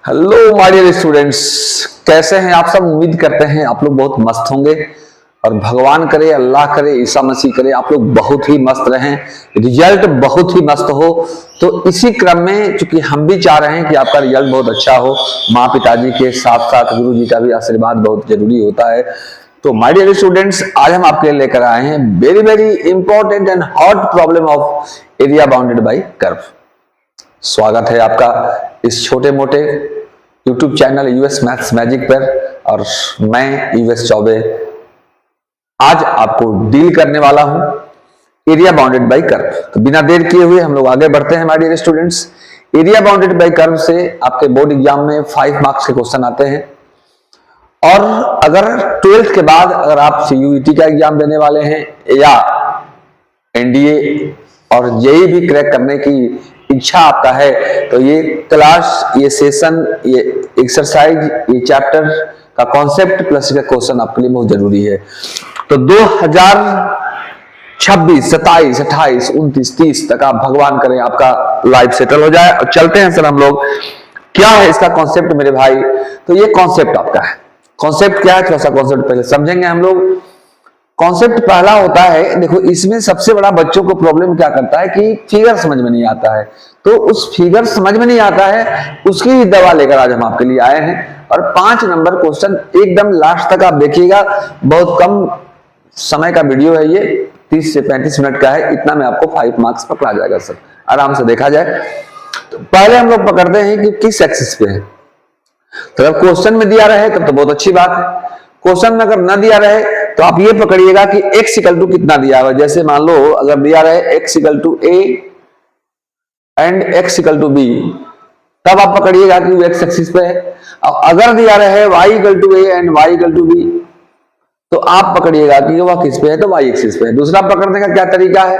Hello my dear students, कैसे हैं आप सब। उम्मीद करते हैं आप लोग बहुत मस्त होंगे और भगवान करे, अल्लाह करे, ईसा मसीह करे आप लोग बहुत ही मस्त रहें, रिजल्ट बहुत ही मस्त हो। तो इसी क्रम में चूंकि हम भी चाह रहे हैं कि आपका रिजल्ट बहुत अच्छा हो, माँ पिताजी के साथ साथ गुरु जी का भी आशीर्वाद बहुत जरूरी होता है। तो माय डियर स्टूडेंट्स, आज हम आपके लिए लेकर आए हैं very very important and hot problem of area bounded by curve. स्वागत है आपका इस छोटे मोटे YouTube channel US maths magic पर, और मैं यूएस चौबे आज आपको डील करने वाला हूं एरिया बाउंडेड बाय कर्व। तो बिना देर किए हुए हम लोग आगे बढ़ते हैं my dear students. Area bounded by curve से आपके बोर्ड एग्जाम में 5 मार्क्स के क्वेश्चन आते हैं, और अगर 12th के बाद अगर आप CUET का एग्जाम देने वाले हैं या NDA और JEE भी क्रैक करने की इच्छा आपका है, तो ये क्लास, ये सेशन, ये एक्सरसाइज, ये चैप्टर का कॉन्सेप्ट प्लस का क्वेश्चन आपके लिए बहुत जरूरी है। तो 2026, 27, 28, 29, 30 तक आप भगवान करें आपका लाइफ सेटल हो जाए। और चलते हैं सर हम लोग, क्या है इसका कॉन्सेप्ट मेरे भाई। तो ये कॉन्सेप्ट आपका है। कॉन्सेप्ट क्या है, थोड़ा सा कॉन्सेप्ट पहले समझेंगे हम लोग। कॉन्सेप्ट पहला होता है, देखो इसमें सबसे बड़ा बच्चों को प्रॉब्लम क्या करता है कि फिगर समझ में नहीं आता है। तो उस फिगर समझ में नहीं आता है, उसकी ही दवा लेकर आज हम आपके लिए आए हैं। और 5 नंबर क्वेश्चन एकदम लास्ट तक आप देखिएगा। बहुत कम समय का वीडियो है ये, 30 से 35 मिनट का है। इतना में आपको 5 मार्क्स पकड़ा जाएगा सर, आराम से देखा जाए। तो पहले हम लोग पकड़ते हैं कि किस एक्सिस पे है। तो अगर क्वेश्चन में दिया रहे तब तो बहुत अच्छी बात है। क्वेश्चन में अगर न दिया रहे तो आप ये पकड़िएगा कि x इक्वल टू कितना दिया हुआ है। जैसे मान लो अगर दिया रहे x equal to a and x equal to b, तब आप पकड़िएगा कि वो x एक्सिस पे है। और अगर दिया रहे y equal to a and y equal to b, तो आप पकड़िएगा कि वह किस पे है, तो y एक्सिस पे है। दूसरा पकड़ने का क्या तरीका है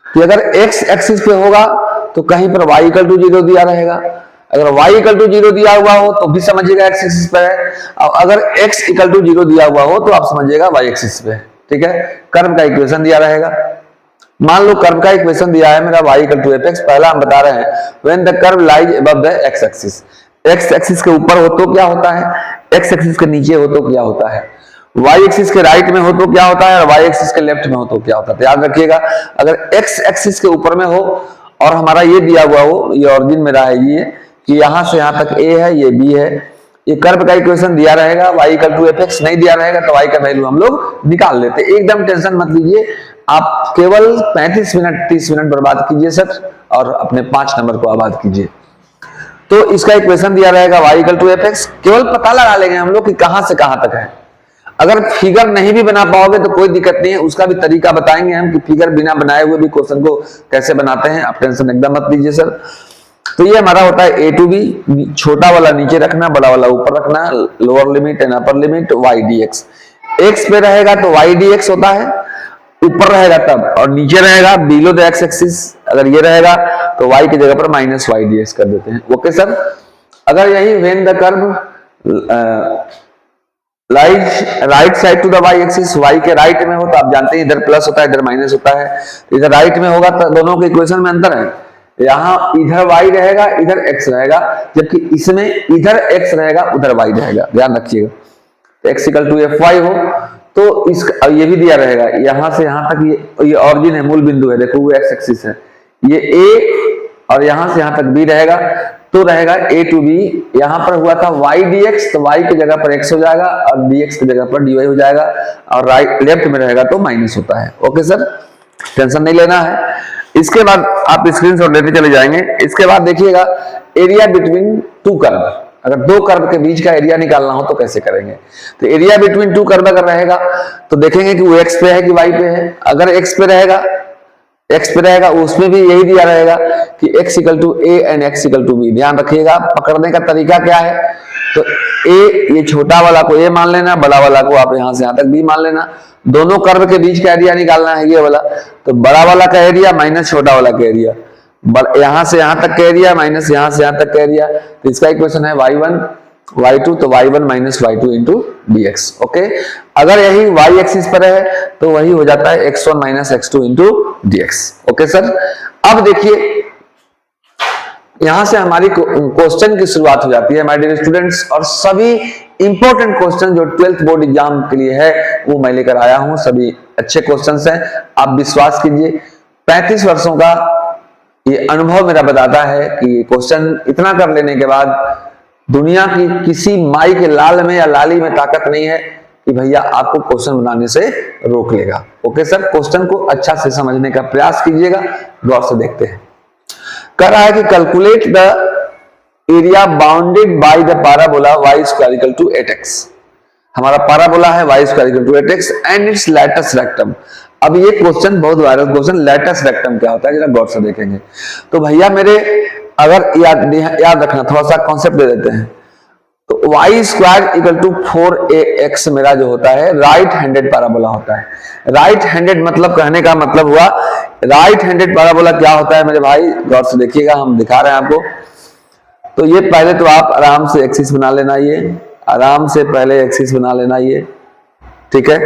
कि अगर x एक्सिस पे होगा तो कहीं पर y इक्वल टू 0 दिया रहेगा। अगर y इक्वल टू 0 दिया हुआ हो तो भी समझिएगा x एक्सिस पे है, और अगर x इक्वल टू 0 दिया हुआ हो तो आप समझिएगा y एक्सिस पे है। ठीक है, कर्व का इक्वेशन दिया रहेगा। मान लो कर्व का इक्वेशन दिया है मेरा y इक्वल टू fx। पहला हम बता रहे हैं when the curve lies above the x axis. x axis के ऊपर हो तो क्या होता है, x एक्सिस के नीचे हो तो क्या होता है, y एक्सिस के राइट में हो तो क्या होता है, और y एक्सिस के लेफ्ट में हो तो क्या होता है। याद रखिएगा, अगर x एक्सिस के ऊपर में हो और हमारा ये दिया हुआ हो, ये ऑरिजिन मेरा है ये, कि यहां से यहां तक a है, ये b है, ये कर्व का इक्वेशन दिया रहेगा। y इक्वल टू fx नहीं दिया रहेगा तो y का वैल्यू हम लोग निकाल लेते। एकदम टेंशन मत लीजिए, आप केवल 35 मिनट 30 मिनट बर्बाद कीजिए सर, और अपने 5 नंबर को आबाद कीजिए। तो इसका इक्वेशन दिया रहेगा y इक्वल टू fx। केवल पता लगा लेंगे हम लोग कि कहां से कहां तक है। अगर फिगर नहीं भी बना पाओगे तो कोई दिक्कत नहीं है, उसका भी तरीका बताएंगे हम कि फिगर बिना बनाए हुए भी क्वेश्चन को कैसे बनाते हैं। आप टेंशन एकदम मत लीजिए सर। तो ये हमारा होता है a टू b, छोटा वाला नीचे रखना, बड़ा वाला ऊपर रखना, lower limit and upper limit y dx। x पे रहेगा तो y dx होता है, ऊपर रहेगा तब, और नीचे रहेगा बिलो द x एक्सिस। अगर ये रहेगा तो y की जगह पर माइनस y dx कर देते हैं। Okay sir. अगर यही when the curve lies right side to the y axis, y के राइट में हो तो आप जानते हैं इधर प्लस होता है इधर माइनस होता है। इधर राइट में होगा तो दोनों के इक्वेशन में अंतर है। यहाँ इधर y रहेगा इधर x रहेगा, जबकि इसमें इधर x रहेगा उधर y रहेगा। ध्यान रखिएगा, x इक्वल टू fy हो तो इसका ये भी दिया रहेगा, यहां से यहां तक ये ऑरिजिन है, मूल बिंदु है, देखो वो x एक्सिस है, ये a, और यहां से यहां तक b रहेगा, तो रहेगा a टू b। यहां पर हुआ था y dx, तो y की जगह पर x हो जाएगा और dx की जगह पर dy हो जाएगा, और राइट लेफ्ट में रहेगा तो माइनस होता है। ओके सर, टेंशन नहीं लेना है। इसके बाद आप स्क्रीनशॉट लेते चले जाएंगे। इसके बाद देखिएगा एरिया बिटवीन टू कर्व। अगर दो कर्व के बीच का एरिया निकालना हो तो कैसे करेंगे। तो एरिया बिटवीन टू कर्व अगर रहेगा तो देखेंगे कि वो x पे है कि y पे है। अगर x पे रहेगा उसमें भी यही दिया रहेगा कि x equal to a and x equal to b। ध्यान रखिएगा, पकड़ने का तरीका क्या है, तो a, ये छोटा वाला को a मान लेना, बड़ा वाला को आप यहां से यहां तक b मान लेना। दोनों कर्व के बीच का एरिया निकालना है ये वाला, तो बड़ा वाला का एरिया माइनस छोटा वाला का एरिया, यहां से यहां तक का एरिया माइनस यहां से यहां तक का एरिया। तो इसका इक्वेशन है y1 y2, तो y1 minus y2 into dx। Okay, अगर यही y एक्सिस पर है तो वही हो जाता है x1 minus x2 into dx। Okay sir. अब देखिए यहां से हमारी क्वेश्चन की शुरुआत हो जाती है माय डियर स्टूडेंट्स, और सभी इंपॉर्टेंट क्वेश्चन जो 12th बोर्ड एग्जाम के लिए है वो मैं लेकर आया हूं। सभी अच्छे क्वेश्चंस हैं, आप विश्वास कीजिए। 35 वर्षों का ये अनुभव मेरा बताता है कि क्वेश्चन इतना कर लेने के बाद दुनिया की किसी माई के लाल में या लाली में ताकत नहीं है कि भैया आपको क्वेश्चन बनाने से रोक लेगा। ओके सर, क्वेश्चन को अच्छा से समझने का प्रयास कीजिएगा, गौर से देखते हैं। कह रहा है कि calculate the area bounded by the parabola y square equal to 8x। हमारा पैराबोला है y square equal to 8x and its latus rectum. अब ये क्वेश्चन बहुत वायरल क्वेश्चन, लैटस रेक्टम क्या होता है जरा गौर से देखेंगे। तो भैया मेरे अगर याद रखना, थोड़ा सा कॉन्सेप्ट दे देते हैं। तो y square equal to 4ax मेरा जो होता है राइट हैंडेड पैराबोला होता है। राइट हैंडेड मतलब कहने का मतलब हुआ, राइट हैंडेड पैराबोला क्या होता है मेरे भाई, गौर से देखिएगा, हम दिखा रहे हैं आपको। तो ये पहले तो आप आराम से एक्सिस बना लेना, ये आराम से पहले एक्सिस बना लेना ये, ठीक है।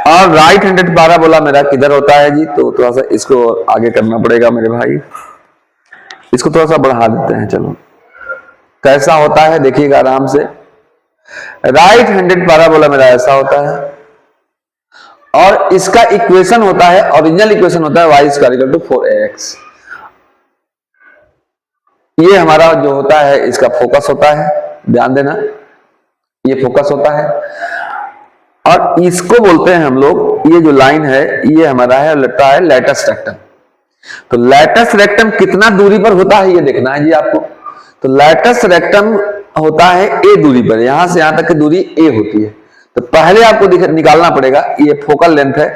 और राइट हैंडेड पैराबोला मेरा किधर होता है जी, तो थोड़ा सा इसको आगे करना पड़ेगा मेरे भाई, इसको थोड़ा सा बढ़ा देते हैं। चलो कैसा होता है देखिएगा आराम से। राइट हैंडेड पैराबोला मेरा ऐसा होता है और इसका इक्वेशन होता है, ओरिजिनल इक्वेशन होता है y square equal to 4ax। ये हमारा जो होता है इसका फोकस होता है, ध्यान देना, ये फोकस होता है। और इसको बोलते हैं हम लोग, ये जो लाइन है ये हमारा है लगता है लैटस रेक्टम। तो लैटस रेक्टम कितना दूरी पर होता है ये देखना है जी आपको। तो लैटस रेक्टम होता है a दूरी पर, यहां से यहां तक की दूरी a होती है। तो पहले आपको निकालना पड़ेगा, ये फोकल लेंथ है,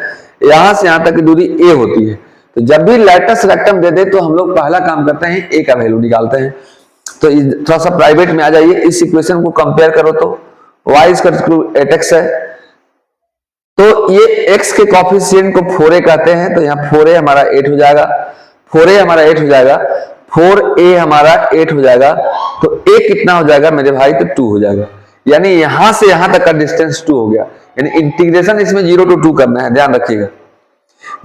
यहां से यहां तक की दूरी a होती है। तो जब भी लैटस रेक्टम दे दे तो हम लोग पहला काम करते हैं a का वैल्यू निकालते हैं। तो थोड़ा सा प्राइवेट में आ जाइए, इस इक्वेशन को कंपेयर करो तो y square equal to 8x है, तो ये x के कोफिशिएंट को 4a कहते हैं, तो यहाँ 4a हमारा 8 हो जाएगा, 4a हमारा 8 हो जाएगा, 4a हमारा 8 हो जाएगा। तो a कितना हो जाएगा मेरे भाई, तो 2 हो जाएगा। यानी यहां से यहां तक का डिस्टेंस 2 हो गया। यानी इंटीग्रेशन इसमें 0 to 2 करना है, ध्यान रखिएगा।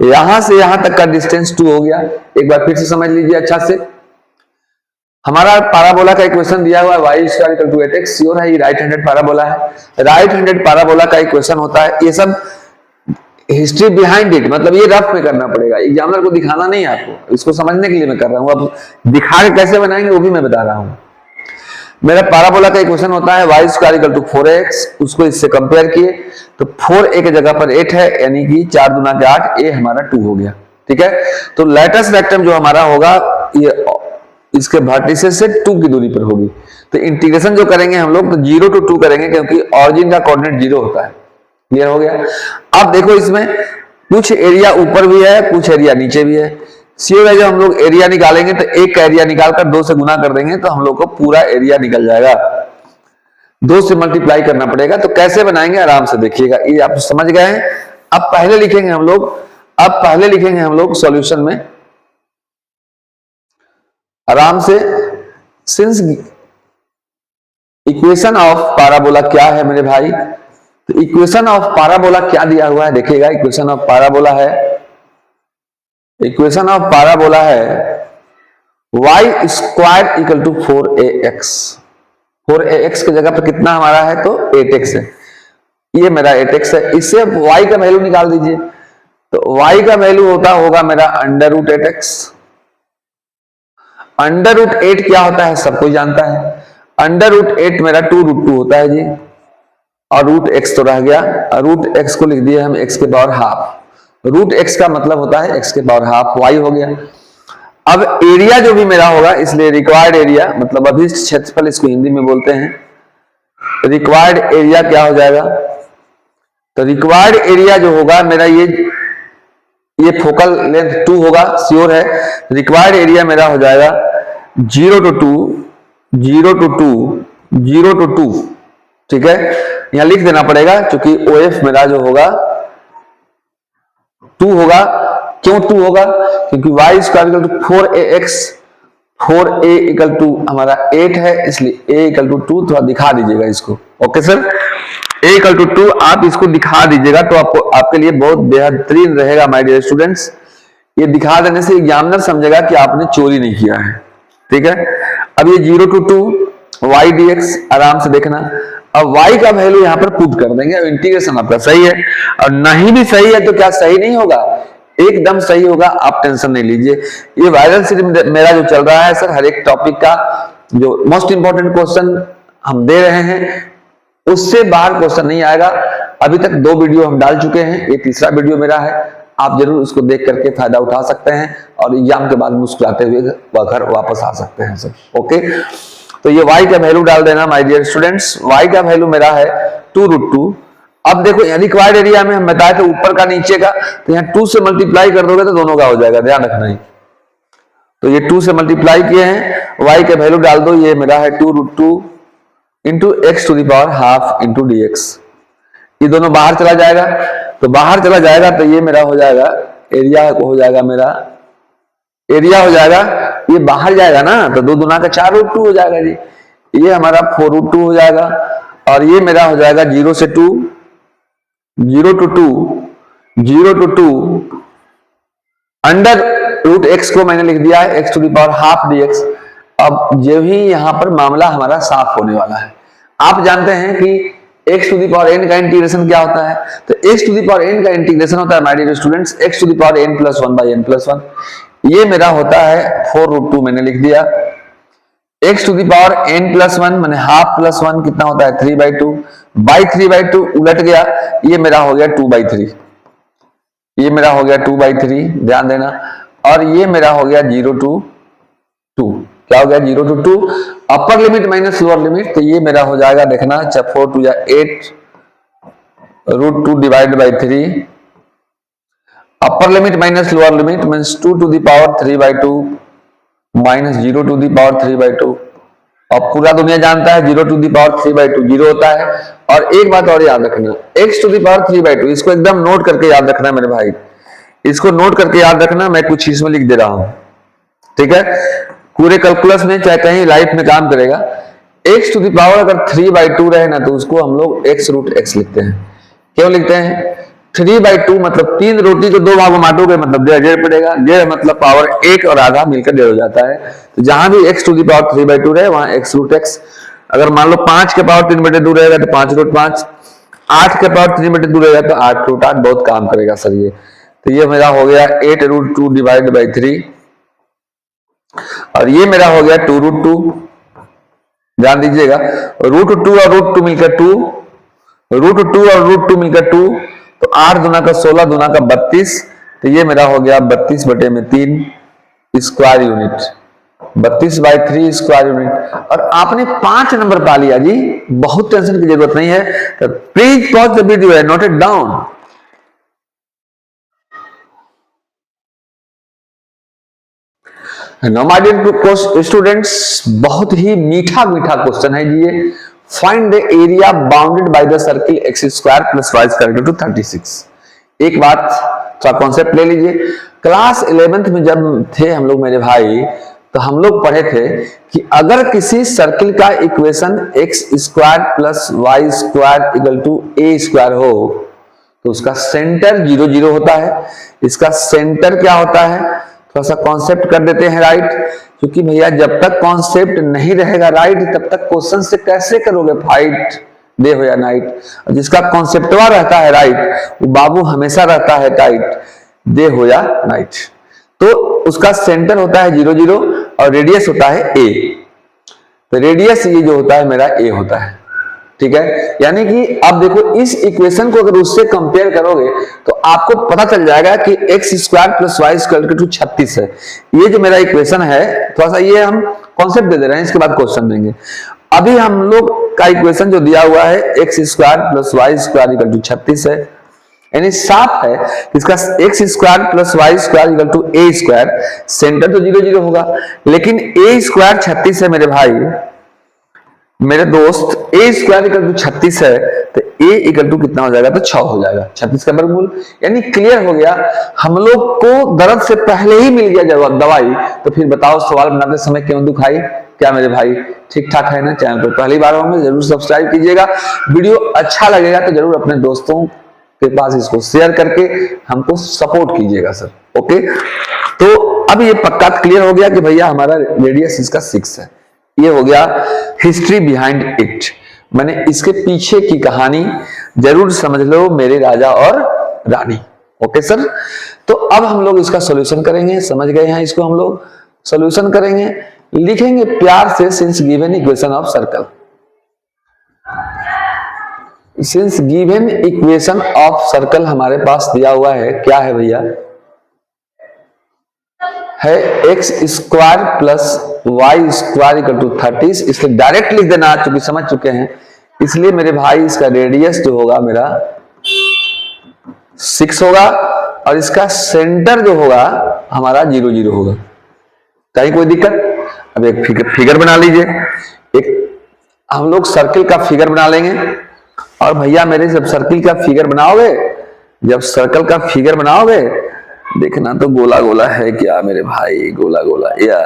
यहां से यहां तक का डिस्टेंस 2 हो गया। एक बार फिर से समझ लीजिए अच्छा से। हमारा पैराबोला का इक्वेशन दिया हुआ है y square equal to 8x, sure है ये राइट हैंडेड पैराबोला है। राइट हैंडेड पैराबोला का इक्वेशन होता है, ये सब हिस्ट्री बिहाइंड इट, मतलब ये रफ में करना पड़ेगा, एग्जामिनर को दिखाना नहीं है आपको, इसको समझने के लिए मैं कर रहा हूं। अब दिखा के कैसे बनाएंगे वो भी मैं बता रहा हूं। मेरा पैराबोला का इक्वेशन होता है y square equal to 4x, उसको इससे कंपेयर किए तो 4a की जगह पर 8 है, यानी कि 4 दूना के 8, a हमारा 2 हो गया, ठीक है। तो लैटस रेक्टम जो हमारा होगा ये इसके वर्टिसेस से 2 की दूरी पर होगी। तो इंटीग्रेशन जो करेंगे हम लोग तो 0 to 2 करेंगे, क्योंकि ऑरिजिन का कोऑर्डिनेट 0 होता है। क्लियर हो गया। अब देखो इसमें कुछ एरिया ऊपर भी है, कुछ एरिया नीचे भी है। श्योर है जब हम लोग एरिया निकालेंगे तो एक का एरिया निकालकर 2 से गुना कर देंगे तो हम लोग को पूरा एरिया निकल जाएगा। 2 से मल्टीप्लाई करना पड़ेगा। तो कैसे बनाएंगे आराम से देखिएगा, ये आप समझ गए हैं। अब पहले लिखेंगे हम लोग सॉल्यूशन में आराम से। सिंस इक्वेशन ऑफ पैराबोला क्या है मेरे भाई, तो इक्वेशन ऑफ पैराबोला क्या दिया हुआ है देखिएगा। इक्वेशन ऑफ पैराबोला है y square equal to 4ax। 4ax की जगह पर कितना हमारा है, तो 8x है, ये मेरा 8x है। इससे अब y का वैल्यू निकाल दीजिए। तो y का वैल्यू होगा मेरा under root 8x। Under root 8 क्या होता है सब कोई जानता है। अंडर रूट 8 मेरा 2√2 होता है जी, और रूट x तो रह गया। रूट x को लिख दिए हम x के पावर हाफ। रूट x का मतलब होता है x के पावर हाफ, y हो गया। अब एरिया जो भी मेरा होगा, इसलिए रिक्वायर्ड एरिया मतलब अभिष्ट क्षेत्रफल, इसको हिंदी में बोलते हैं। रिक्वायर्ड एरिया क्या हो जाएगा, तो रिक्वायर्ड एरिया जो होगा मेरा ये फोकल लेंथ 2 होगा, श्योर है। रिक्वायर्ड एरिया मेरा हो जाएगा 0 to 2, ठीक है। यहां लिख देना पड़ेगा क्योंकि OF मेरा जो होगा 2 होगा। क्यों 2 होगा, क्योंकि y square equal to 4ax, 4a equal to हमारा 8 है, इसलिए a इक्वल टू 2। थोड़ा दिखा दीजिएगा इसको। Okay sir, a equal to 2 आप इसको दिखा दीजिएगा तो आपको आपके लिए बहुत बेहतरीन रहेगा माय डियर स्टूडेंट्स। ये दिखा देने से एग्जामिनर समझेगा कि आपने चोरी नहीं किया है, ठीक है। अब ये 0 to 2 y dx आराम से देखना। अब y का वैल्यू यहाँ पर पुट कर देंगे। अब इंटीग्रेशन आपका सही है, और नहीं भी सही है तो क्या सही नहीं होगा, एकदम सही होगा, आप टेंशन नहीं लीजिए। ये वायरल सीरीज मेरा जो चल रहा है सर, हर एक टॉपिक का जो मोस्ट इंपॉर्टेंट क्वेश्चन हम दे रहे हैं उससे बाहर क्वेश्चन नहीं आएगा। अभी तक 2 वीडियो हम डाल चुके हैं, ये तीसरा वीडियो मेरा है। आप जरूर उसको देख करके फायदा उठा सकते हैं और एग्जाम के बाद मुस्कुराते हुए घर वापस आ सकते हैं सर। ओके, तो ये y का वैल्यू डाल देना माय डियर स्टूडेंट्स। y का वैल्यू मेरा है 2√2। अब देखो रिक्वायर्ड एरिया में हम बताए थे ऊपर का नीचे का, तो यहाँ 2 से मल्टीप्लाई कर दोगे तो दोनों का हो जाएगा, ध्यान रखना ही। तो ये 2 से मल्टीप्लाई किए हैं, y का वैल्यू डाल दो, ये मेरा है 2√2 into x to the power half into dx। ये दोनों बाहर चला जाएगा, तो बाहर चला जाएगा तो ये मेरा हो जाएगा एरिया, हो जाएगा मेरा एरिया हो जाएगा, ये बाहर जाएगा ना तो 2 दूना का 4√2 हो जाएगा जी। ये हमारा 4√2 हो जाएगा, और ये मेरा हो जाएगा 0 से 2, 0 to 2, 0 to 2 under root x को मैंने लिख दिया है x to the power half dx। अब जो ही यहां पर मामला हमारा साफ होने वाला है। आप जानते हैं कि x to the power n का इंटीग्रेशन क्या होता है, तो x to the power n का इंटीग्रेशन होता है my dear students x to the power n plus 1 by n plus 1। ये मेरा होता है 4√2 मैंने लिख दिया। x to the power n plus 1 मैंने हाफ प्लस 1 कितना होता है 3/2 बाई 3/2 उलट गया, ये मेरा हो गया 2/3, ये मेरा हो गया 2/3, ध्यान देना। और ये मेरा हो गया 0 to 2, क्या हो गया 0 to 2 upper limit minus lower limit, तो ये मेरा हो जाएगा देखना 4 2 या 8√2 divide by 3, upper limit minus lower limit means 2 to the power 3/2 minus 0 to the power 3/2। और पूरा दुनिया जानता है 0 to the power 3/2 0 होता है। और एक बात और याद रखना, x to the power 3/2, इसको एकदम नोट करके याद रखना मेरे भाई, इसको नोट करके याद रखना, मैं कुछ इसमें लिख दे रहा हूं, ठीक है। पूरे कैलकुलस में चाहे कहीं लाइफ में काम करेगा, x टू द पावर अगर 3/2 रहे ना तो उसको हम लोग x√x लिखते हैं। क्यों लिखते हैं, 3/2 मतलब 3 रोटी को 2 भागों में बांटोगे मतलब 1.5 पड़ेगा, 1.5 मतलब पावर 1 और आधा मिलकर 1.5 हो जाता है। तो जहां भी x टू द पावर 3/2 रहे वहां x√x। अगर मान लो 5 के पावर 3/2 रहेगा तो 5√5, 8 के पावर 3/2 रहेगा तो 8√8, बहुत काम करेगा सर ये। तो ये मेरा हो गया 8√2 डिवाइड बाई 3, और ये मेरा हो गया 2√2, ध्यान दीजिएगा। √2 और √2 मिलकर 2, √2 और √2 मिलकर 2, तो 8 दूना का 16 दूना का 32, तो ये मेरा हो गया 32/3 स्क्वायर यूनिट, 32/3 स्क्वायर यूनिट। और आपने 5 नंबर पा लिया जी, बहुत टेंशन की जरूरत नहीं है। तो please pause the video and note it down. Now my dear students, बहुत ही मीठा मीठा क्वेश्चन है जी ये। Find the area bounded by the circle x square plus y square to 36। एक बात थोड़ा कॉन्सेप्ट ले लीजिए। क्लास 11th में जब थे हम लोग मेरे भाई, तो हम लोग पढ़े थे कि अगर किसी सर्किल का equation x square plus y square equal to a square हो तो उसका सेंटर 0 0 होता है। इसका सेंटर क्या होता है, थोड़ा सा कॉन्सेप्ट कर देते हैं राइट, क्योंकि भैया जब तक कॉन्सेप्ट नहीं रहेगा राइट तब तक क्वेश्चन से कैसे करोगे फाइट, डे हो या नाइट। जिसका कॉन्सेप्टवा रहता है राइट वो बाबू हमेशा रहता है टाइट, डे हो या नाइट। तो उसका सेंटर होता है 0 0 और रेडियस होता है a। तो रेडियस ये जो होता है मेरा a होता है, ठीक है। यानी कि अब देखो इस इक्वेशन को अगर उससे कंपेयर करोगे तो आपको पता चल जाएगा कि x square plus y square to 36 है। ये जो मेरा इक्वेशन है, थोड़ा सा ये हम कॉन्सेप्ट दे दे रहे हैं, इसके बाद क्वेश्चन देंगे। अभी हम लोग का इक्वेशन जो दिया हुआ है x square plus y square equal to 36 है, यानी साफ है इसका x square plus y square equal to a square. Centre तो 0 0 होगा, लेकिन a स्क्वायर 36 है मेरे भाई मेरे दोस्त, a स्क्वायर इक्वल टू 36 है तो a इक्वल टू कितना हो जाएगा, तो 6 हो जाएगा, 36 का वर्गमूल। यानी क्लियर हो गया, हम लोग को दर्द से पहले ही मिल गया जवाब दवाई। तो फिर बताओ सवाल बनाते समय क्यों दुखाई। क्या मेरे भाई ठीक ठाक है ना। चैनल पर पहली बार होंगे जरूर सब्सक्राइब कीजिएगा। वीडियो अच्छा लगेगा तो जरूर अपने दोस्तों के पास इसको शेयर करके हमको सपोर्ट कीजिएगा सर। ओके, तो अब ये पक्का क्लियर हो गया कि भैया हमारा रेडियस इसका 6 है। ये हो गया हिस्ट्री बिहाइंड इट, मैंने इसके पीछे की कहानी जरूर समझ लो मेरे राजा और रानी। ओके सर, तो अब हम लोग इसका सॉल्यूशन करेंगे, समझ गए हैं इसको हम लोग सॉल्यूशन करेंगे, लिखेंगे प्यार से since given equation of circle. Since given equation of circle हमारे पास दिया हुआ है, क्या है भैया, है x square plus y square equal to 30, इसलिए डायरेक्ट लिख देना, चूंकि समझ चुके हैं, इसलिए मेरे भाई इसका रेडियस जो होगा मेरा 6 होगा और इसका सेंटर जो होगा हमारा 0 0 होगा। कहीं कोई दिक्कत? अब एक फिगर बना लीजिए, एक हम लोग सर्किल का फिगर बना लेंगे। और भैया मेरे जब सर्किल का फिगर बनाओगे, जब सर्कल का फिगर बनाओगे, देखना तो गोला गोला है क्या मेरे भाई, गोला गोला, या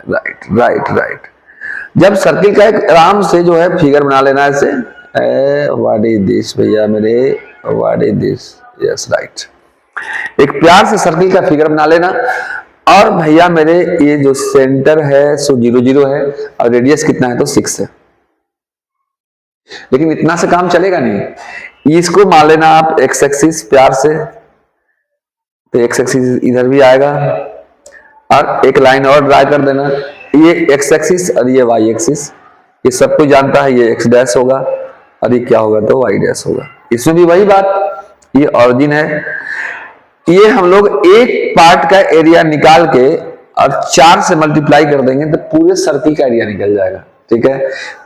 राइट राइट राइट। जब सर्किल का एक आराम से जो है फिगर बना लेना ऐसे, व्हाट इज दिस भैया मेरे, what is this, yes right, एक प्यार से सर्किल का फिगर बना लेना। और भैया मेरे ये जो सेंटर है सो 0 0 है और रेडियस कितना है तो 6 है, लेकिन इतना से काम चलेगा नहीं, इसको मान लेना आप एक्स एक्सिस प्यार से, तो एक्स एक्सिस इधर भी आएगा और एक लाइन और ड्रा कर देना, ये एक्स एक्सिस और ये वाई एक्सिस, ये सब कोई जानता है, ये एक्स डैश होगा और ये क्या होगा तो वाई डैश होगा। इसमें भी वही बात, ये ऑरिजिन है, ये हम लोग एक पार्ट का एरिया निकाल के और 4 से मल्टीप्लाई कर देंगे तो पूरे सर्किल का एरिया निकल जाएगा। ठीक है,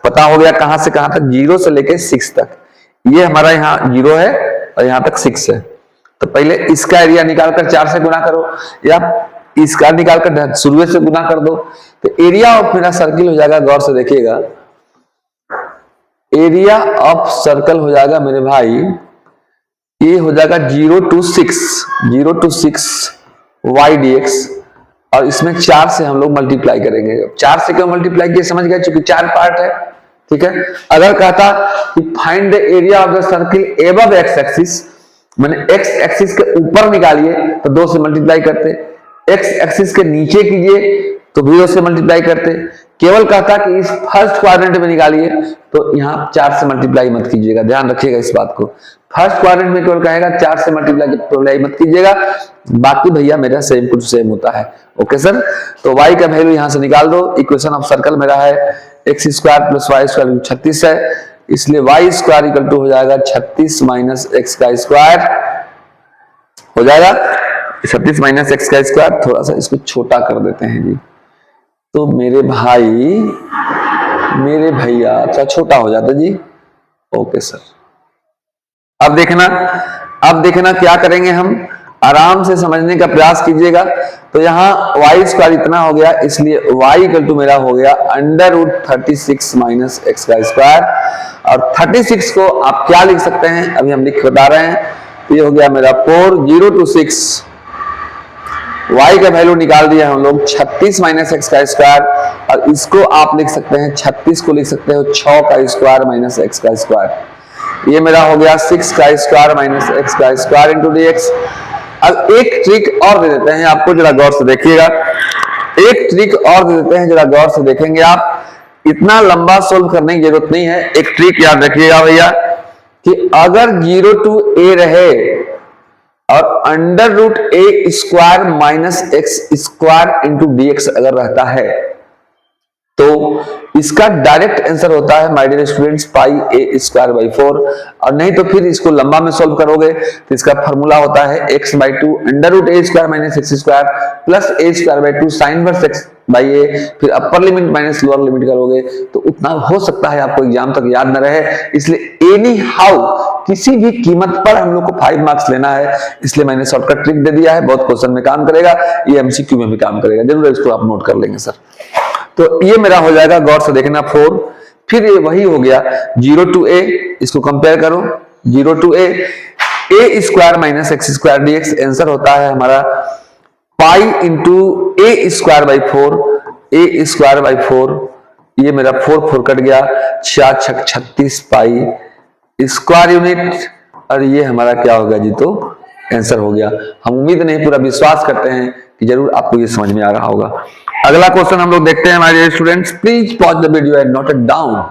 पता हो गया कहां से कहां तक, 0 से लेके 6 तक, ये हमारा यहाँ 0 है और यहाँ तक 6 है, तो पहले इसका एरिया निकालकर 4 से गुना करो या इसका निकालकर शुरू से गुना कर दो, तो एरिया ऑफ मेरा सर्किल हो जाएगा, गौर से देखिएगा, एरिया ऑफ सर्कल हो जाएगा मेरे भाई, ये हो जाएगा 0 to 6 वाई dx, और इसमें 4 से हम लोग मल्टीप्लाई करेंगे। 4 से क्यों मल्टीप्लाई किया समझ गए, क्योंकि 4 पार्ट है। ठीक है, अगर कहता कि find the area of the circle above x axis, मैंने एक्स एक्सिस के ऊपर निकालिए तो 2 से मल्टीप्लाई करते, एक्स एक्सिस के नीचे कीजिए तो 0 से मल्टीप्लाई करते, केवल कहता कि इस फर्स्ट क्वाड्रेंट में निकालिए तो यहाँ 4 से मल्टीप्लाई मत कीजिएगा, ध्यान रखिएगा इस बात को, फर्स्ट क्वाड्रेंट में केवल कहेगा 4 से मल्टीप्लाई मत कीजिएगा, बाकी भैया मेरा सेम टू सेम होता है। ओके सर, तो y का वैल्यू यहां से निकाल दो, इक्वेशन ऑफ सर्कल मेरा है x square plus y square 36 है, इसलिए वाई स्क्वायर इक्वल टू हो जाएगा 36 माइनस एक्स का स्क्वायर हो जाएगा 36 माइनस एक्स का स्क्वायर। थोड़ा सा इसको छोटा कर देते हैं जी, तो मेरे भाई मेरे भैया थोड़ा छोटा हो जाता जी। ओके सर, अब देखना क्या करेंगे हम, आराम से समझने का प्रयास कीजिएगा। तो यहाँ वाई स्क्वायर इतना हो गया, इसलिए y इक्वल टू मेरा हो गया √36 माइनस एक्स का स्क्वायर, और 36 को आप क्या लिख सकते हैं अभी हम लिख के बता रहे हैं, तो ये हो गया मेरा 4 0 to 6, y का वैल्यू निकाल दिया हम लोग 36 माइनस एक्स का स्क्वायर, और इसको आप लिख सकते हैं 36 को लिख सकते हो 6 का स्क्वायर माइनस एक्स का स्क्वायर, ये मेरा हो गया 6 का स्क्वायर माइनस एक्स का स्क्वायर इंटू dx। अब एक ट्रिक और दे देते हैं आपको, जरा गौर से देखिएगा, एक ट्रिक और दे देते हैं, जरा गौर से देखेंगे आप, इतना लंबा सोल्व करने की जरूरत नहीं है। एक ट्रिक याद रखिएगा भैया कि अगर 0 to a रहे और √a square minus x square into dx अगर रहता है तो इसका डायरेक्ट आंसर होता है my dear students pi a square by 4, और नहीं तो फिर इसको लंबा में सॉल्व करोगे तो इसका फॉर्मूला होता है x by 2 √a square minus x square plus a square by 2 sine inverse x by a, फिर अपर लिमिट माइनस लोअर लिमिट करोगे तो उतना हो सकता है आपको एग्जाम तक याद न रहे, इसलिए एनी हाउ किसी भी कीमत पर हम लोग को 5 मार्क्स लेना है, इसलिए मैंने शॉर्टकट ट्रिक दे दिया है, बहुत क्वेश्चन में काम करेगा, ये एमसीक्यू में भी काम करेगा, जरूर इसको आप नोट कर लेंगे सर। तो ये मेरा हो जाएगा, गौर से देखना 4, फिर ये वही हो गया 0 to a, इसको कंपेयर करो 0 to a square minus x square dx, answer होता है हमारा pi into a square by 4, a square by 4, ये मेरा 4 कट गया, 4 छक 36 पाई स्क्वायर यूनिट, और ये हमारा क्या होगा जी तो आंसर हो गया। हम उम्मीद नहीं पूरा विश्वास करते हैं जरूर आपको ये समझ में आ रहा होगा। अगला क्वेश्चन हम लोग देखते हैं हमारे students, please pause the video and note it down.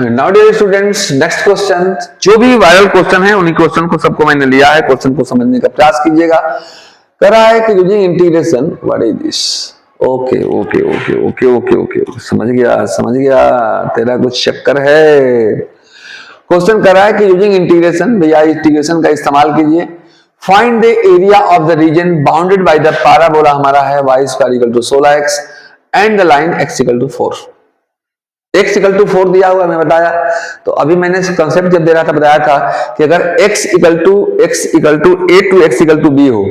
Now dear students, next question, जो भी वायरल क्वेश्चन है उन्हीं क्वेश्चन को सबको मैंने लिया है, क्वेश्चन को समझने का प्रयास कीजिएगा। कह रहा है कि using integration, what is this? Okay okay okay okay okay okay, समझ गया, तेरा कुछ चक्कर है। क्वेश्चन कर रहा है कि यूजिंग इंटीग्रेशन, भैया इंटीग्रेशन का इस्तेमाल कीजिए। Find the area of the region bounded by the parabola, हमारा है y square equal to 16x and the line x equal to 4। x equal to 4 दिया हुआ, मैं बताया। तो अभी मैंने कंसेप्ट जब दे रहा था बताया था कि अगर x equal to a to x equal to b हो,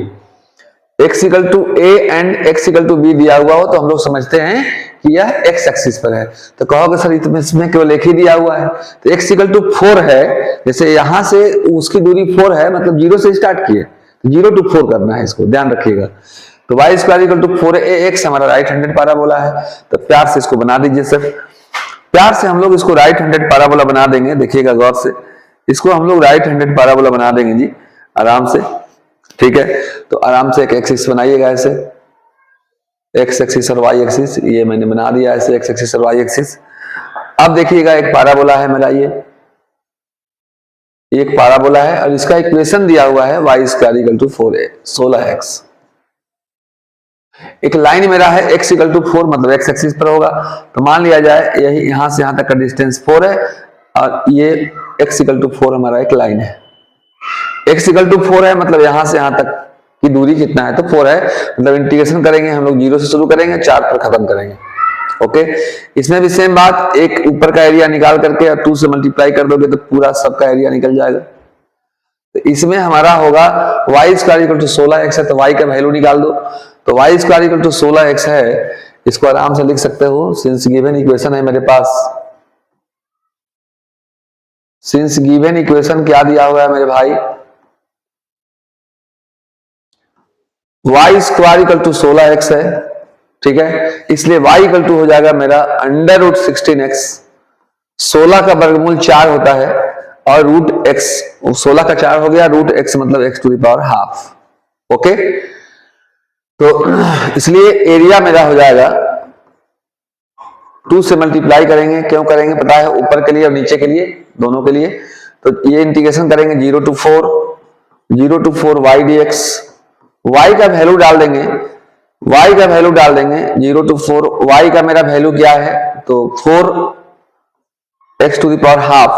x equal to a and x equal to b दिया हुआ हो, तो हम लोग समझते हैं कि यह x एक्सिस पर है। तो कहोगे सर इसमें केवल एक ही दिया हुआ है, तो x इक्वल टू 4 है, जैसे यहां से उसकी दूरी 4 है, मतलब 0 से स्टार्ट किए, 0 टू 4 करना है, इसको ध्यान रखिएगा। तो y square equal to 4ax हमारा राइट हैंडेड पैराबोला है। तो प्यार से इसको बना दीजिए सर, प्यार से हम लोग इसको राइट हैंडेड पैराबोला बना देंगे। देखिएगा गौर से, इसको हम लोग राइट हैंडेड पैराबोला बना देंगे जी, आराम से, ठीक है। तो आराम से एक एक्सिस बनाइएगा, ऐसे एक्स एक्सिस और वाई एक्सिस, ये मैंने बना दिया ऐसे एक्स एक्सिस और वाई एक्सिस। अब देखिएगा एक पैराबोला है मेरा, ये एक पैराबोला है और इसका इक्वेशन दिया हुआ है y square equal to 16x। एक लाइन मेरा है x इक्वल टू 4, मतलब x एक्सिस पर होगा। तो मान लिया जाए यही यहां से यहां तक का डिस्टेंस 4 है और ये x इक्वल टू 4 हमारा एक लाइन है। x इक्वल टू 4 है, मतलब यहां से यहां तक की दूरी कितना है, तो 4 है। मतलब इंटीग्रेशन करेंगे हम लोग 0 से शुरू करेंगे, 4 पर खत्म करेंगे। ओके, इसमें भी सेम बात, एक ऊपर का एरिया निकाल करके और 2 से मल्टीप्लाई कर दोगे तो पूरा सबका एरिया निकल जाएगा। तो इसमें हमारा होगा y square equal to 16x है, तो y का वैल्यू निकाल दो। तो y square equal to 16x है, इसको आराम से लिख सकते हो, सिंस गिवन इक्वेशन है मेरे पास। सिंस गिवन इक्वेशन क्या दिया हुआ है मेरे भाई, y square equal to 16x है, ठीक है। इसलिए y इक्वल टू हो जाएगा मेरा अंडर रूट 16x। 16 का वर्गमूल 4 होता है और रूट x, 16 का 4 हो गया, रूट x मतलब x to the power half. Okay, तो इसलिए एरिया मेरा हो जाएगा 2 से मल्टीप्लाई करेंगे, क्यों करेंगे पता है, ऊपर के लिए और नीचे के लिए, दोनों के लिए। तो ये इंटीग्रेशन करेंगे 0 टू 4 y dx, y का वैल्यू डाल देंगे, y का वैल्यू डाल देंगे 0 टू 4, y का मेरा वैल्यू क्या है, तो 4x to the power half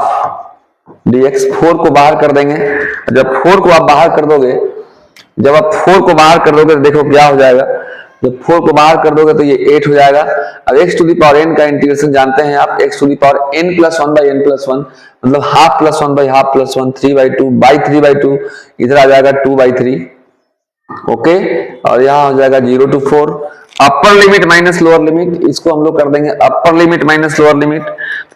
dx। 4 को बाहर कर देंगे, जब 4 को आप बाहर कर दोगे, जब आप 4 को बाहर कर दोगे तो देखो क्या हो जाएगा, जब 4 को बाहर कर दोगे तो ये 8 हो जाएगा। अब x to the power n का इंटीग्रेशन जानते हैं आप, x to the power n plus 1 by n plus 1, मतलब half plus 1 by half plus 1, 3/2 by 3/2, इधर आ जाएगा 2/3। ओके, और यहां हो जाएगा 0 to 4, upper limit minus lower limit, इसको हम लोग कर देंगे upper limit minus lower limit.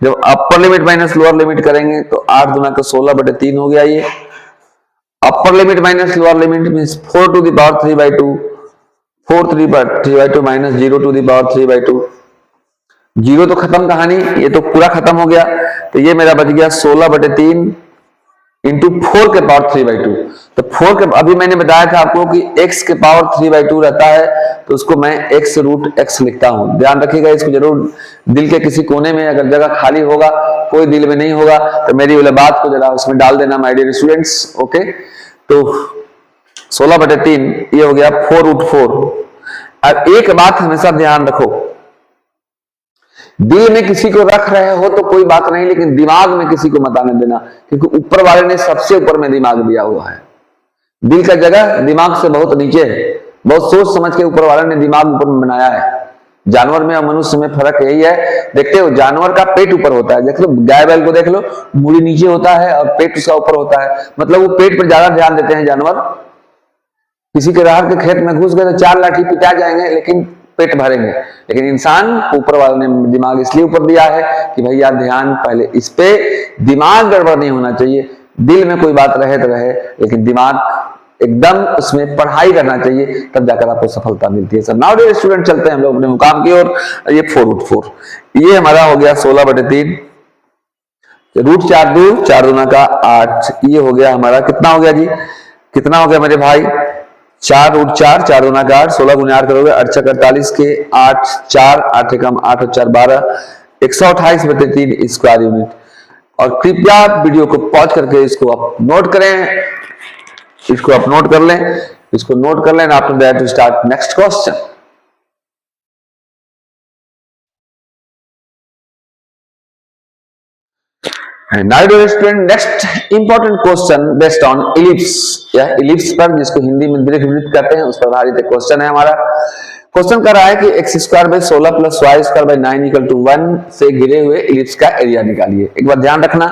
जब upper limit minus lower limit करेंगे तो 8 दूना का 16/3 हो गया। ये upper limit minus lower limit means 4 to the power 3/2, 4 3/2 minus 0 to the power 3/2। 0 तो खत्म कहानी, ये तो पूरा खत्म हो गया। तो ये मेरा बच गया 16/3 इंटू 4 के पावर 3/2। तो 4 के, अभी मैंने बताया था आपको कि x के पावर 3/2 रहता है, तो उसको मैं x रूट x लिखता हूं। ध्यान रखिएगा इसको जरूर, दिल के किसी कोने में अगर जगह खाली होगा, कोई दिल में नहीं होगा, तो मेरी वाली बात को जरा उसमें डाल देना माय डियर स्टूडेंट्स। ओके, तो 16/3 ये हो गया 4 रूट 4। अब एक बात हमेशा ध्यान रखो, दिल में किसी को रख रहे हो तो कोई बात नहीं, लेकिन दिमाग में किसी को मत आने देना, क्योंकि ऊपर वाले ने सबसे ऊपर में दिमाग दिया हुआ है। दिल का जगह दिमाग से बहुत नीचे है, बहुत सोच समझ के ऊपर वाले ने दिमाग ऊपर में बनाया है। जानवर में और मनुष्य में फर्क यही है, देखते हो जानवर का पेट ऊपर होता है, देख लो गाय बैल को देख लो, मुड़ी नीचे होता है और पेट उसका ऊपर होता है, मतलब वो पेट पर ज्यादा ध्यान देते हैं जानवर। किसी के राहर के खेत में घुस गए तो 4 लाठी पिटा जाएंगे लेकिन पेट भरेंगे, लेकिन इंसान ऊपर वाले ने दिमाग इसलिए ऊपर दिया है कि भैया ध्यान पहले इस पे, दिमाग गड़बड़ नहीं होना चाहिए। दिल में कोई बात रहे तो रहे, लेकिन दिमाग एकदम उसमें पढ़ाई करना चाहिए, तब जाकर आपको सफलता मिलती है। सर नाउ डियर स्टूडेंट, चलते हैं हम लोग अपने मुकाम की ओर। ये 4 रूट 4 ये हमारा हो गया 16/3। रूट 4 दूना का 8, ये हो गया हमारा, कितना हो गया जी, कितना हो गया मेरे भाई, 4 रूट 4 दूना का 8, 16 गुना 8 करोगे 8 48 के 8 4 8 एकम 8 और 4 12, 128/3 स्क्वायर यूनिट। और कृपया वीडियो को पॉज करके इसको आप नोट करें, इसको आप नोट कर लें, इसको नोट कर लें। After that to start next question. Now dear student, next important question based on ellipse, या इलिप्स पर, जिसको हिंदी में दीर्घवृत्त कहते हैं, उस पर आधारित एक क्वेश्चन है हमारा। क्वेश्चन कर रहा है कि x square by 16 plus y square by 9 equal to 1 से घिरे हुए इलिप्स का एरिया निकालिए। एक बार ध्यान रखना,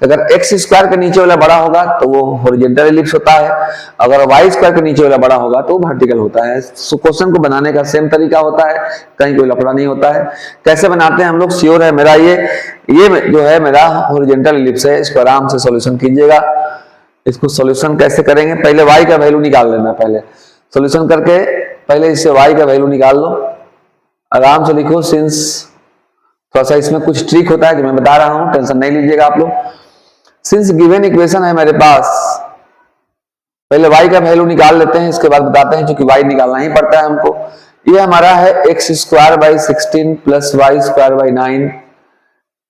अगर x स्क्वायर के नीचे वाला बड़ा होगा तो वो हॉरिजॉन्टल इलिप्स होता है, अगर y स्क्वायर के नीचे वाला बड़ा होगा तो वर्टिकल होता है। सो क्वेश्चन को बनाने का सेम तरीका होता है, कहीं कोई लफड़ा नहीं होता है। कैसे बनाते हैं हम लोग, श्योर है मेरा ये जो है मेरा हॉरिजॉन्टल इलिप्स है, इसको आराम से सॉल्यूशन कीजिएगा। इसको सॉल्यूशन कैसे करेंगे, पहले y का वैल्यू निकाल लेना, पहले सॉल्यूशन करके पहले इससे y का वैल्यू निकाल लो, आराम से लिखो। सिंस थोड़ा सा इसमें कुछ ट्रिक होता है जो मैं बता रहा हूं, टेंशन नहीं लीजिएगा आप लोग। सिंस गिवन इक्वेशन है मेरे पास, पहले y का वैल्यू निकाल लेते हैं, इसके बाद बताते हैं, क्योंकि y निकालना ही पड़ता है हमको। ये हमारा है x square by 16 plus y square by 9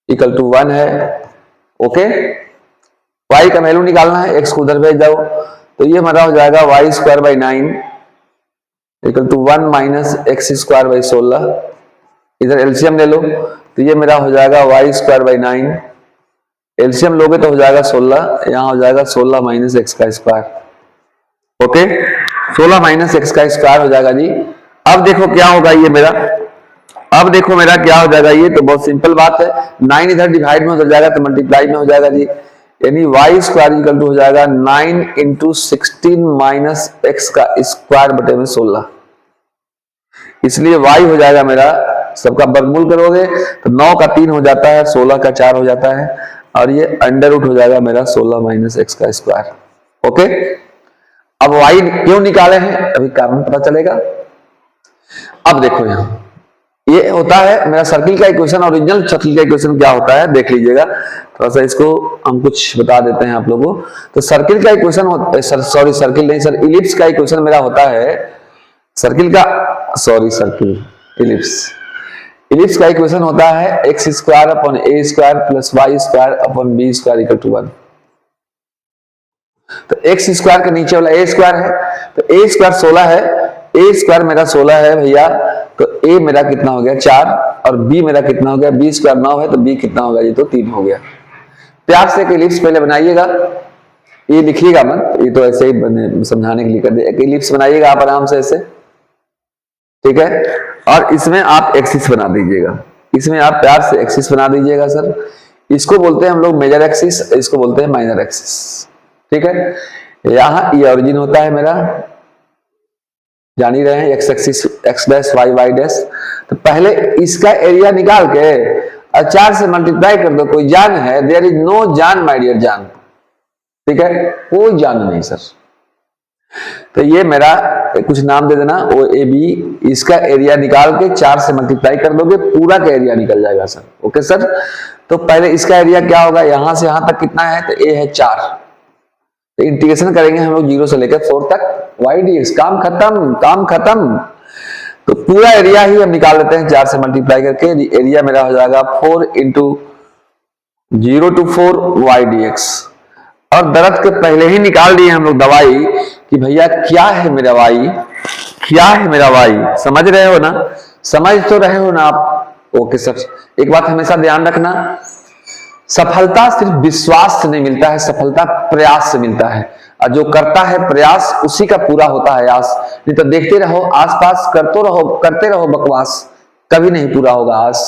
equal to 1 है। ओके, y का वैल्यू निकालना है, x को उधर भेज दो, तो ये हमारा हो जाएगा y square by 9 equal to 1 minus x square by 16, इधर एलसीएम ले लो, तो ये मेरा हो जाएगा वाई स्क्वायर बाई 9, एलसीएम लोगे तो हो जाएगा 16, यहाँ हो जाएगा 16 माइनस एक्स का स्क्वायर। ओके, 16 माइनस एक्स का स्क्वायर हो जाएगा जी। अब देखो क्या होगा ये मेरा, अब देखो मेरा क्या हो जाएगा, ये तो बहुत सिंपल बात है, 9 इधर डिवाइड में हो जाएगा तो मल्टीप्लाई में हो जाएगा जी, यानी वाई स्क्वायर इक्वल टू हो जाएगा 9 इंटू 16 माइनस एक्स का स्क्वायर बटे में 16, इसलिए y हो जाएगा मेरा, सबका वर्गमूल करोगे तो 9 का 3 हो जाता है, 16 का 4 हो जाता है, और ये अंडर रूट हो जाएगा मेरा 16 माइनस एक्स का स्क्वायर। ओके, अब y क्यों निकाले हैं अभी कारण पता चलेगा। अब देखो यहाँ ये होता है मेरा सर्किल का इक्वेशन, ओरिजिनल सर्किल का इक्वेशन क्या होता है देख लीजिएगा, थोड़ा सा इसको हम कुछ बता देते हैं आप लोगों को। तो सर्किल का इक्वेशन, सॉरी सर्किल नहीं सर, इलिप्स का इक्वेशन मेरा होता है, सर्किल का, सॉरी सर्किल, इलिप्स का इक्वेशन होता है x square upon a square plus y square upon b square equal to 1। तो एक्स स्क्वायर के नीचे वाला ए स्क्वायर है, तो ए स्क्वायर 16 है, ए स्क्वायर मेरा 16 है भैया, तो ए मेरा कितना हो गया 4, और बी मेरा कितना हो गया, बी स्क्वायर 9 है, तो बी कितना होगा, ये तो 3 हो गया। प्यार से एक इलिप्स पहले बनाइएगा, ये लिखिएगा मत, ये तो ऐसे ही समझाने के लिए कर दे, एक इलिप्स बनाइएगा आप आराम से ऐसे, ठीक है, और इसमें आप एक्सिस बना दीजिएगा, इसमें आप प्यार से एक्सिस बना दीजिएगा सर। इसको बोलते हैं हम लोग मेजर एक्सिस, इसको बोलते हैं माइनर एक्सिस, ठीक है। यहाँ ये ओरिजिन होता है मेरा, जान ही रहे हैं, x axis x dash y y dash. तो पहले इसका एरिया निकाल के और 4 से मल्टीप्लाई कर दो, कोई जान है, देयर इज नो जान माय डियर जान, ठीक है, कोई जान नहीं सर। तो ये मेरा कुछ नाम दे देना, ओ ए बी, इसका एरिया निकाल के 4 से मल्टीप्लाई कर दोगे, पूरा का एरिया निकल जाएगा सर। ओके सर, तो पहले इसका एरिया क्या होगा, यहां से यहां तक कितना है, तो ए है 4, तो इंटीग्रेशन करेंगे हम लोग 0 से लेकर 4 तक, वाई डी एक्स, काम खत्म, काम खत्म। तो पूरा एरिया ही हम निकाल लेते हैं 4 से मल्टीप्लाई करके, एरिया मेरा हो जाएगा 4 into 0 to 4 y d x. और दर्द के पहले ही निकाल दिए हम लोग दवाई कि भैया क्या है मेरा वाई, क्या है मेरा वाई, समझ रहे हो ना, समझ तो रहे हो ना आप। ओके सर, एक बात हमेशा ध्यान रखना, सफलता सिर्फ विश्वास से नहीं मिलता है, सफलता प्रयास से मिलता है, और जो करता है प्रयास उसी का पूरा होता है आस। नहीं तो देखते रहो आसपास, करते रहो बकवास, कभी नहीं पूरा होगा आस।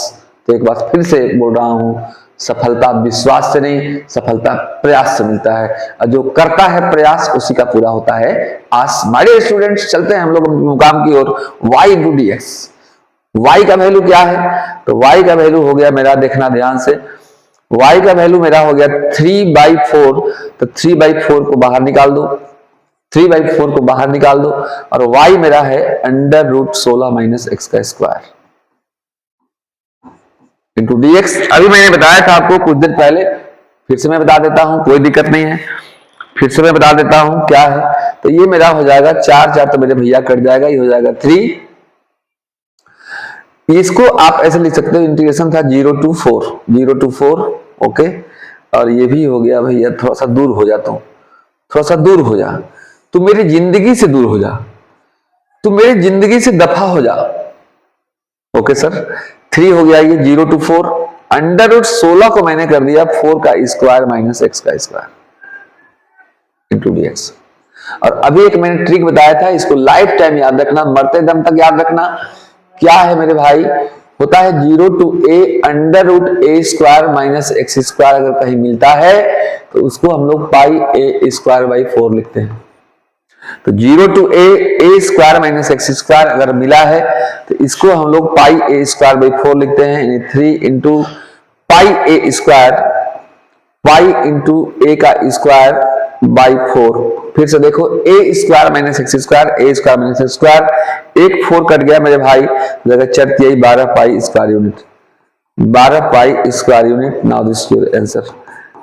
तो एक बात फिर से बोल रहा हूं, सफलता विश्वास से नहीं, सफलता प्रयास से मिलता है, और जो करता है प्रयास उसी का पूरा होता है आस। हमारे स्टूडेंट्स चलते हैं हम लोग मुकाम की ओर। y into d x, y का वैल्यू क्या है, तो y का वैल्यू हो गया मेरा, देखना ध्यान से, y का वैल्यू मेरा हो गया 3/4, तो 3/4 को बाहर निकाल दो, 3/4 को बाहर निकाल दो, और y मेरा है अंडर रूट 16 माइनस एक्स का स्क्वायर इंटू dx। अभी मैंने बताया था आपको कुछ देर पहले, फिर से मैं बता देता हूं, कोई दिक्कत नहीं है, फिर से मैं बता देता हूं क्या है। तो ये मेरा हो जाएगा 4 4 तो मेरे भैया कट जाएगा, ये हो जाएगा 3। इसको आप ऐसे लिख सकते हो, इंटीग्रेशन था 0 to 4 ओके। और ये भी हो गया भैया, थोड़ा सा दूर हो जाता हूं, थोड़ा सा दूर हो जा, तू मेरी जिंदगी से दूर हो जा, तू मेरी जिंदगी से दफा हो जा। ओके सर, 3 हो गया ये 0 to 4, अंडर 16 को मैंने कर दिया 4 का स्क्वायर माइनस एक्स का स्क्वायर इंटू dx। और अभी एक मैंने ट्रिक बताया था, इसको लाइफ टाइम याद रखना, मरते दम तक याद रखना। क्या है मेरे भाई, होता है 0 to a under root a square minus x square अगर कहीं मिलता है तो उसको हम लोग पाई ए स्क्वायर बाई 4 लिखते हैं। तो 0 to a square minus x square अगर मिला है तो इसको हम लोग पाई ए स्क्वायर बाई 4 लिखते हैं, यानी 3 इंटू पाई ए स्क्वायर, पाई इंटू ए का स्क्वायर बाई 4। फिर से देखो, ए स्क्वायर माइनस एक्स स्क्वायर, ए स्क्वायर माइनस एक्स स्क्वायर, एक 4 कट गया मेरे भाई, जगह चढ़ती है 12 pi square unit, 12 pi square unit. Now this your answer.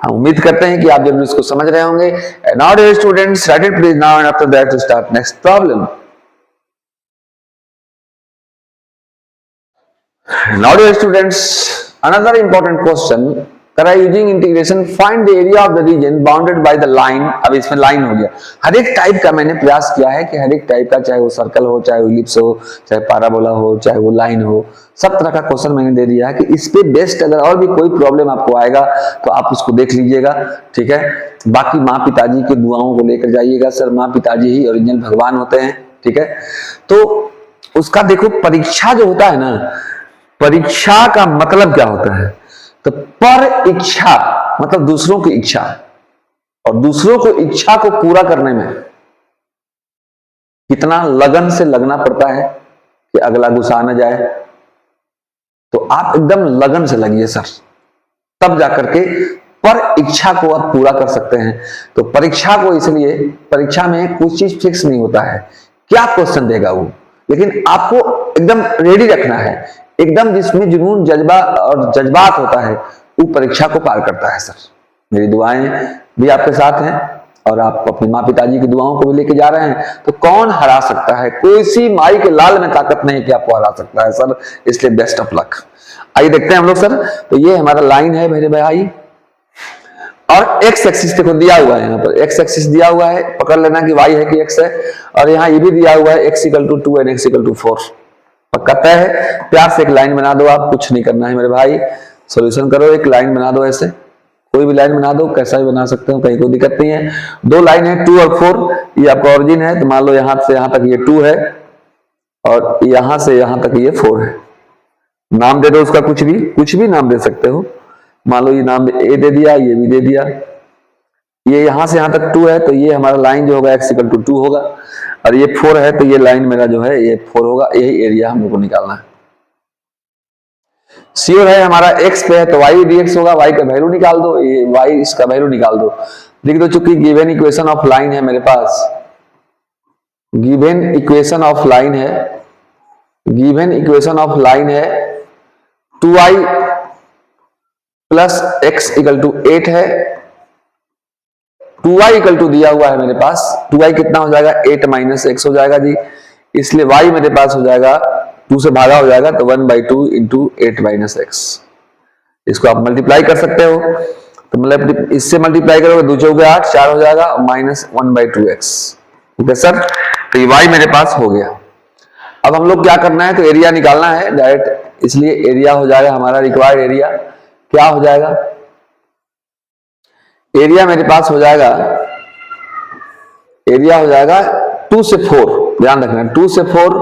हम उम्मीद करते हैं कि आप जरूर इसको समझ रहे होंगे। Now dear students, write it please now and after that to start next problem. Now dear students, another important question, करा using integration find the area of the region bounded by the line. अब इसमें line हो गया, हर एक type का मैंने प्रयास किया है कि हर एक टाइप का, चाहे वो सर्कल हो, चाहे वो इलिप्स हो, चाहे पैराबोला हो, चाहे वो लाइन हो, सब तरह का क्वेश्चन मैंने दे दिया है कि इस पे बेस्ट अगर और भी कोई प्रॉब्लम आपको आएगा तो आप उसको देख लीजिएगा, ठीक है। बाकी माँ पिताजी की दुआओं को लेकर जाइएगा, सर माँ पिताजी ही ओरिजिनल भगवान होते हैं, ठीक है। तो उसका देखो, परीक्षा जो होता है ना, परीक्षा का मतलब क्या होता है, तो पर इच्छा मतलब दूसरों की इच्छा, और दूसरों को इच्छा को पूरा करने में कितना लगन से लगना पड़ता है कि अगला गुस्सा न जाए। तो आप एकदम लगन से लगिए सर, तब जाकर के पर इच्छा को आप पूरा कर सकते हैं। तो परीक्षा को, इसलिए परीक्षा में कुछ चीज फिक्स नहीं होता है क्या क्वेश्चन देगा वो, लेकिन आपको एकदम रेडी रखना है, एकदम जिसमें जुनून जज्बा और जज्बात होता है वो परीक्षा को पार करता है सर। मेरी दुआएं भी आपके साथ हैं और आप अपने माँ पिताजी की दुआओं को भी लेके जा रहे हैं, तो कौन हरा सकता है, कोई सी माई के लाल में ताकत नहीं कि आपको हरा सकता है सर, इसलिए बेस्ट ऑफ लक। आइए देखते हैं हम लोग सर। तो ये हमारा लाइन है मेरे भाई, और एक्स एक्सिस देखो दिया हुआ है, यहाँ पर एक्स एक्सिस दिया हुआ है, पकड़ लेना कि वाई है कि एक्स है, और यहाँ ये भी दिया हुआ है x equal to 2 and x equal to 4। पक्का तय है, प्यार से एक लाइन बना दो, आप कुछ नहीं करना है मेरे भाई, सॉल्यूशन करो, एक लाइन बना दो, ऐसे कोई भी लाइन बना दो, कैसा भी बना सकते हो, कहीं कोई दिक्कत नहीं है। 2 लाइन है 2 और 4, ये आपका ओरिजिन है, तो मान लो यहां से यहां तक ये 2 है और यहां से यहां तक ये 4 है। नाम दे दो उसका, कुछ भी नाम दे सकते हो, मान लो ये नाम ए दे दिया, ये भी दे दिया, ये यहां से यहां तक 2 है, तो ये हमारा लाइन जो होगा एक्स इक्वल टू 2 होगा, और ये 4 है तो ये लाइन मेरा जो है ये 4 होगा। यही एरिया हम लोग को निकालना है। श्योर है हमारा एक्स पे है तो वाई dx होगा, वाई का वैल्यू निकाल दो, ये वाई इसका वैल्यू निकाल दो, लिख दो। चूंकि गिवन इक्वेशन ऑफ लाइन है मेरे पास, गिवन इक्वेशन ऑफ लाइन है, गिवन इक्वेशन ऑफ लाइन है 2y plus x equal to 8 है, 2y इक्वल टू दिया हुआ है मेरे पास, 2y कितना हो जाएगा 8 माइनस एक्स हो जाएगा जी, इसलिए y मेरे पास हो जाएगा 2 से भागा हो जाएगा तो 1/2 इंटू 8 माइनस एक्स। इसको आप मल्टीप्लाई कर सकते हो, तो मतलब इससे मल्टीप्लाई करोगे 2 चौके 8, 4 हो जाएगा माइनस 1/2 एक्स। ठीक है सर, तो ये y मेरे पास हो गया। अब हम लोग क्या करना है, तो एरिया निकालना है डायरेक्ट, इसलिए एरिया हो जाएगा हमारा रिक्वायर्ड एरिया, क्या हो जाएगा, एरिया मेरे पास हो जाएगा, एरिया हो जाएगा 2 से 4, ध्यान रखना 2 से 4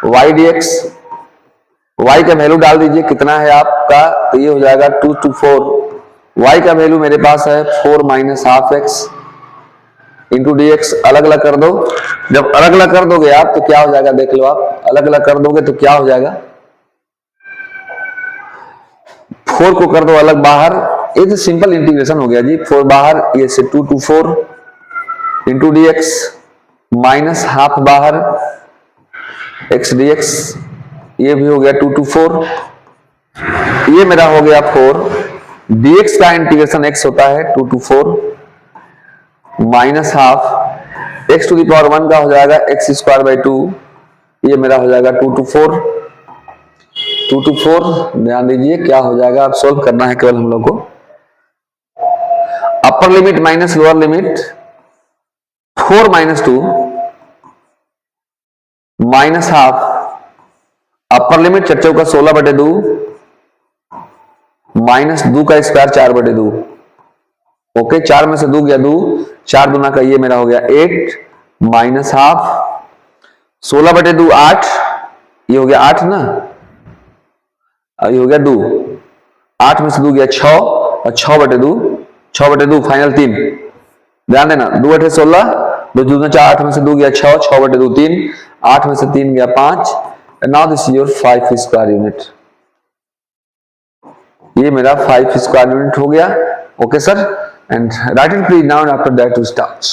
y dx, y का वैल्यू डाल दीजिए कितना है आपका, तो ये हो जाएगा 2 to 4, y का वैल्यू मेरे पास है 4 minus half x into dx। अलग अलग कर दो, जब अलग अलग कर दोगे आप तो क्या हो जाएगा देख लो आप, अलग अलग कर दोगे तो क्या हो जाएगा, 4 को कर दो अलग बाहर, ये तो सिंपल इंटीग्रेशन हो गया जी, 4 बाहर, ये से 2 to 4 into dx minus half बाहर x dx, ये भी हो गया 2 to 4, ये मेरा हो गया 4 dx का इंटीग्रेशन x होता है 2 to 4 minus half x to the power 1 का हो जाएगा x स्क्वायर बाई 2, ये मेरा हो जाएगा 2 to 4 ध्यान दीजिए क्या हो जाएगा, अब सोल्व करना है केवल हम लोग को। अपर limit minus lower limit 4 minus 2 minus half upper limit चर्चा का 16/2 माइनस 2 का स्क्वायर 4/2। ओके, 4 में से 2 गया 2, 4 दूना का ये मेरा हो गया 8 माइनस हाफ 16/2 8, ये हो गया 8 ना, ये हो गया 2, 8 में से 2 गया 6 और 6/2 फाइनल 3। ध्यान देना 2/16 2 दूना 4, 8 में से 2 गया 6, 6/2 3, 8 में से 3 गया 5। Now this is your 5 square unit, ये मेरा 5 स्क्वायर यूनिट हो गया। Okay sir, and write and please now after that to start.